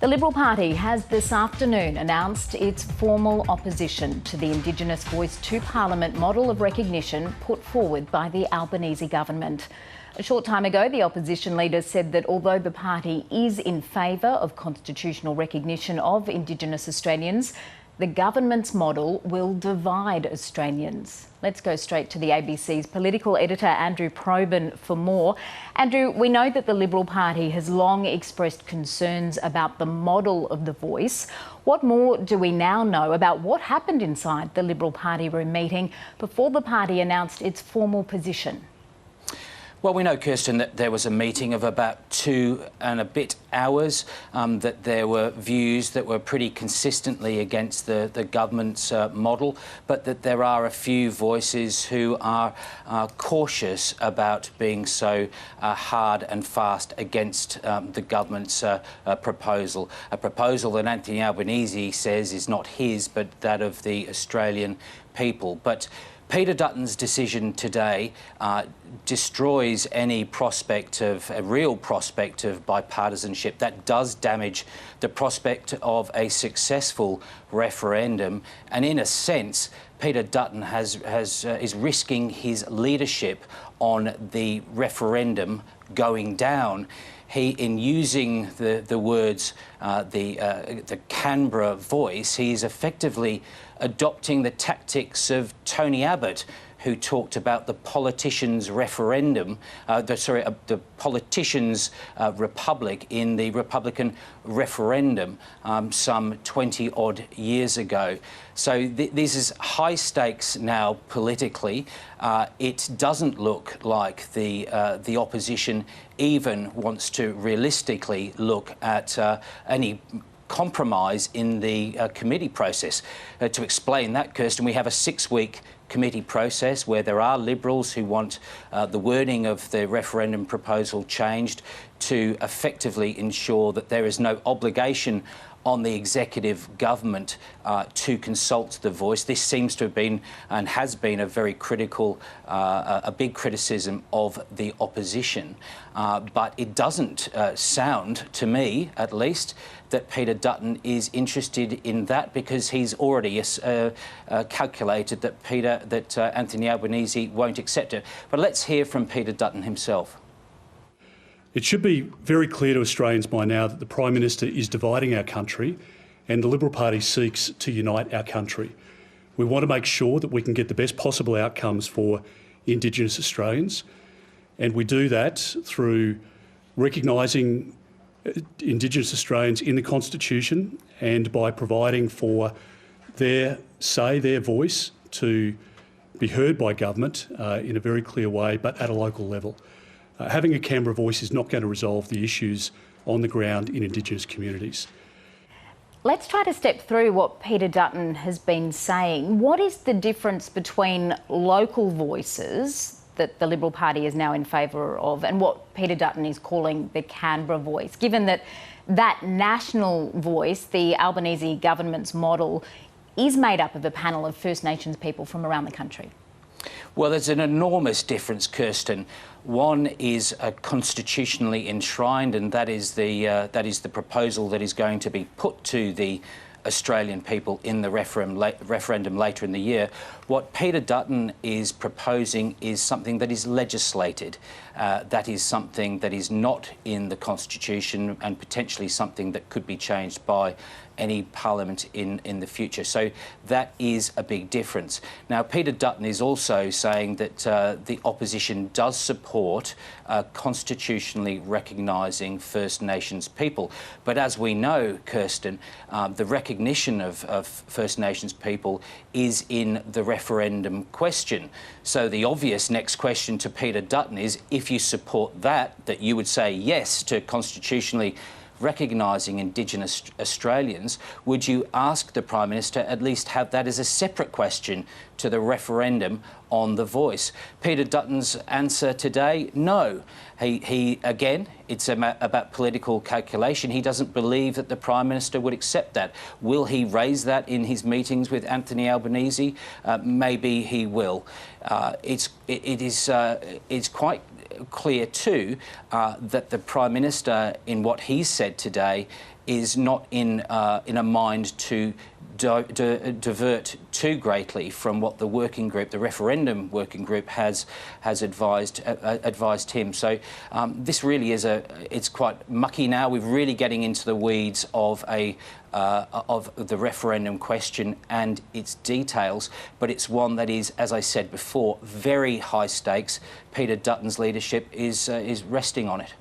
The Liberal Party has this afternoon announced its formal opposition to the Indigenous Voice to Parliament model of recognition put forward by the Albanese government. A short time ago, the opposition leader said that although the party is in favour of constitutional recognition of Indigenous Australians, the government's model will divide Australians. Let's go straight to the ABC's political editor, Andrew Probyn, for more. Andrew, we know that the Liberal Party has long expressed concerns about the model of the voice. What more do we now know about what happened inside the Liberal Party room meeting before the party announced its formal position? Well, we know, Kirsten, that there was a meeting of about 2 and a bit hours, that there were views that were pretty consistently against the government's model, but that there are a few voices who are cautious about being so hard and fast against the government's proposal. A proposal that Anthony Albanese says is not his, but that of the Australian people. But Peter Dutton's decision today destroys any prospect of a real prospect of bipartisanship. That does damage the prospect of a successful referendum, and in a sense, Peter Dutton is risking his leadership on the referendum going down. In using the words the Canberra voice, he is effectively adopting the tactics of Tony Abbott, who talked about the politicians' referendum, the politicians' republic in the Republican referendum some 20-odd years ago. So this is high stakes now politically. It doesn't look like the opposition even wants to realistically look at any compromise in the committee process. To explain that, Kirsten, we have a 6-week committee process where there are Liberals who want the wording of the referendum proposal changed to effectively ensure that there is no obligation on the executive government to consult the voice. This seems to have been and has been a very critical, a big criticism of the opposition. But it doesn't sound, to me at least, that Peter Dutton is interested in that, because he's already calculated that Anthony Albanese won't accept it. But let's hear from Peter Dutton himself. It should be very clear to Australians by now that the Prime Minister is dividing our country, and the Liberal Party seeks to unite our country. We want to make sure that we can get the best possible outcomes for Indigenous Australians, and we do that through recognising Indigenous Australians in the Constitution and by providing for their say, their voice to be heard by government in a very clear way, but at a local level. Having a Canberra voice is not going to resolve the issues on the ground in Indigenous communities. Let's try to step through what Peter Dutton has been saying. What is the difference between local voices that the Liberal Party is now in favour of and what Peter Dutton is calling the Canberra voice, given that that national voice, the Albanese government's model, is made up of a panel of First Nations people from around the country? Well, there's an enormous difference, Kirsten. One is constitutionally enshrined, and that is the proposal that is going to be put to the Australian people in the referendum later in the year. What Peter Dutton is proposing is something that is legislated. That is something that is not in the Constitution, and potentially something that could be changed by any parliament in the future. So that is a big difference. Now, Peter Dutton is also saying that the opposition does support constitutionally recognising First Nations people. But as we know, Kirsten, the recognition of First Nations people is in the referendum question. So the obvious next question to Peter Dutton is, if you support that you would say yes to constitutionally recognising Indigenous Australians, would you ask the Prime Minister at least have that as a separate question to the referendum on the voice? Peter Dutton's answer today, no. He again, it's about political calculation. He doesn't believe that the Prime Minister would accept that. Will he raise that in his meetings with Anthony Albanese? Maybe he will. It's quite clear too that the Prime Minister, in what he said today, is not in a mind to divert too greatly from what the working group, the referendum working group, has advised him. So this really is it's quite mucky now. We're really getting into the weeds of the referendum question and its details, but it's one that is, as I said before, very high stakes. Peter Dutton's leadership is resting on it.